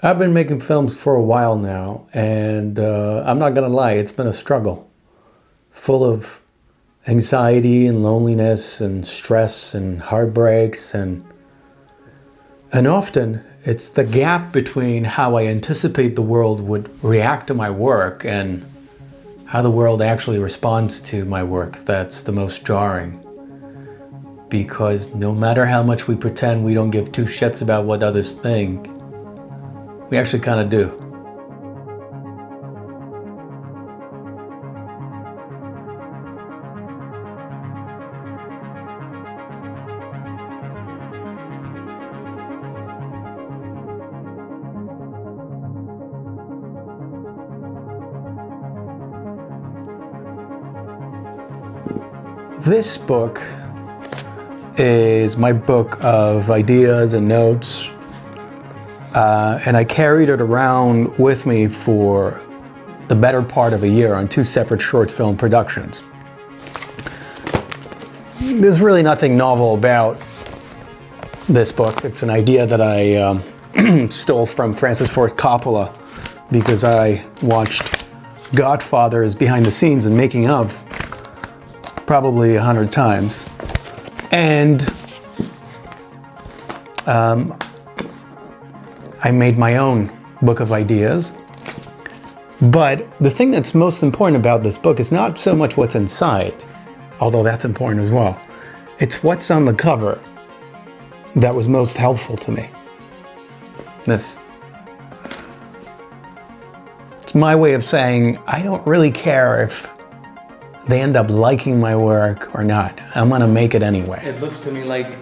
I've been making films for a while now, and I'm not gonna lie, it's been a struggle, full of anxiety and loneliness and stress and heartbreaks and often it's the gap between how I anticipate the world would react to my work and how the world actually responds to my work that's the most jarring. Because no matter how much we pretend we don't give two shits about what others think, we actually kind of do. This book is my book of ideas and notes, and I carried it around with me for the better part of a year on two separate short film productions. There's really nothing novel about this book. It's an idea that I stole from Francis Ford Coppola because I watched Godfather's behind the scenes and making of probably 100 times. And I made my own book of ideas. But the thing that's most important about this book is not so much what's inside, although that's important as well. It's what's on the cover that was most helpful to me. This. It's my way of saying, I don't really care if they end up liking my work or not. I'm gonna make it anyway. It looks to me like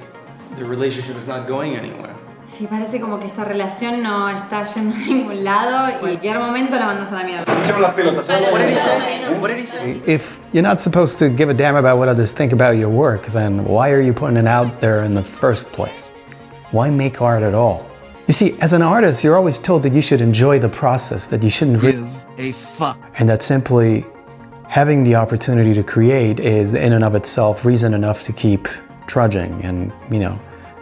the relationship is not going anywhere. Sí, parece como que esta relación no está yendo a ningún lado y en cualquier momento la mandas a la mierda. Echemos las pelotas. What did he say? What did he say? If you're not supposed to give a damn about what others think about your work, then why are you putting it out there in the first place? Why make art at all? You see, as an artist, you're always told that you should enjoy the process, that you shouldn't give a fuck. And that simply having the opportunity to create is in and of itself reason enough to keep trudging and,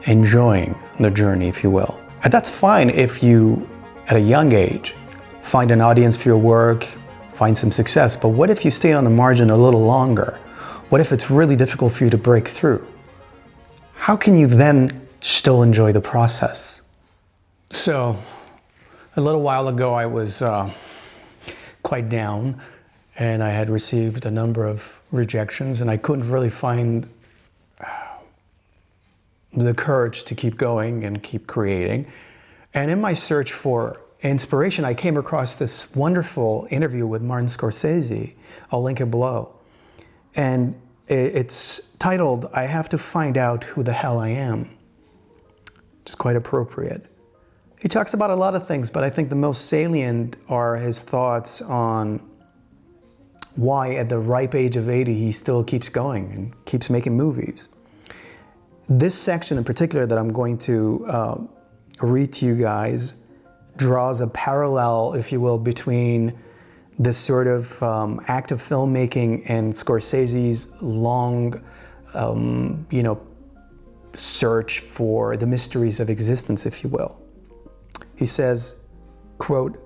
enjoying the journey, if you will. And that's fine if you, at a young age, find an audience for your work, find some success, but what if you stay on the margin a little longer? What if it's really difficult for you to break through? How can you then still enjoy the process? So, a little while ago I was quite down, and I had received a number of rejections, and I couldn't really find the courage to keep going and keep creating. And in my search for inspiration, I came across this wonderful interview with Martin Scorsese. I'll link it below. And it's titled, "I Have to Find Out Who the Hell I Am." It's quite appropriate. He talks about a lot of things, but I think the most salient are his thoughts on why at the ripe age of 80 he still keeps going and keeps making movies. This section in particular that I'm going to read to you guys draws a parallel, if you will, between this sort of act of filmmaking and Scorsese's long, search for the mysteries of existence, if you will. He says, quote,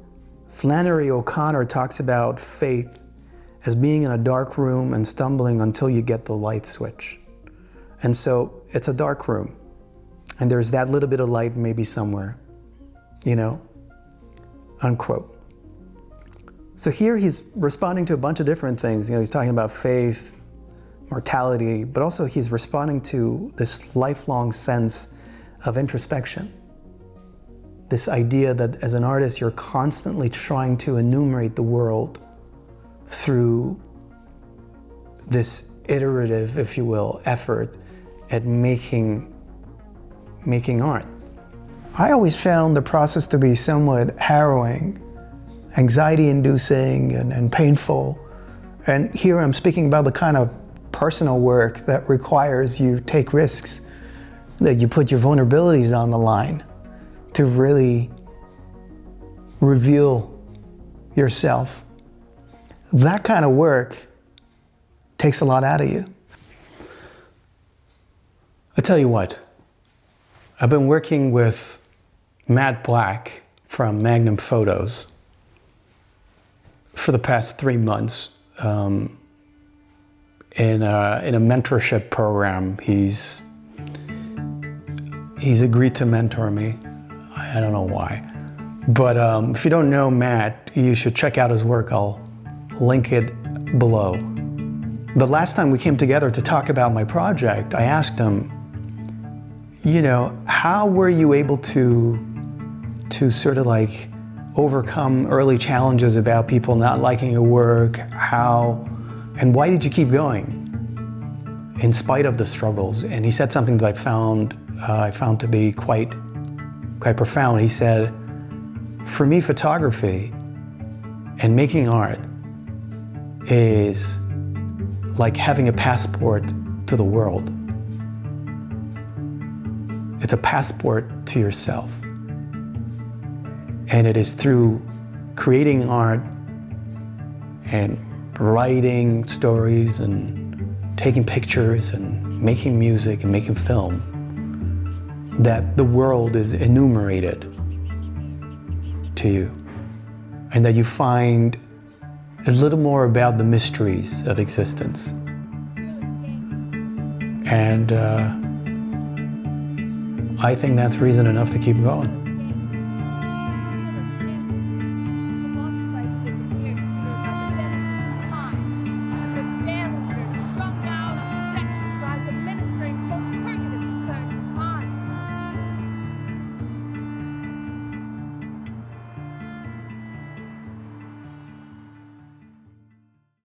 "Flannery O'Connor talks about faith as being in a dark room and stumbling until you get the light switch. And so it's a dark room, and there's that little bit of light maybe somewhere, unquote." So here he's responding to a bunch of different things. He's talking about faith, mortality, but also he's responding to this lifelong sense of introspection. This idea that as an artist, you're constantly trying to enumerate the world through this iterative, if you will, effort at making art. I always found the process to be somewhat harrowing, anxiety-inducing and painful. And here I'm speaking about the kind of personal work that requires you take risks, that you put your vulnerabilities on the line to really reveal yourself. That kind of work takes a lot out of you. I tell you what, I've been working with Matt Black from Magnum Photos for the past 3 months in a mentorship program. He's agreed to mentor me. I don't know why. But if you don't know Matt, you should check out his work. I'll link it below. The last time we came together to talk about my project, I asked him, you know, how were you able to sort of like overcome early challenges about people not liking your work? How, and why did you keep going in spite of the struggles? And he said something that I found to be quite profound. He said, for me, photography and making art is like having a passport to the world. It's a passport to yourself. And it is through creating art and writing stories and taking pictures and making music and making film that the world is enumerated to you, and that you find a little more about the mysteries of existence. And I think that's reason enough to keep going.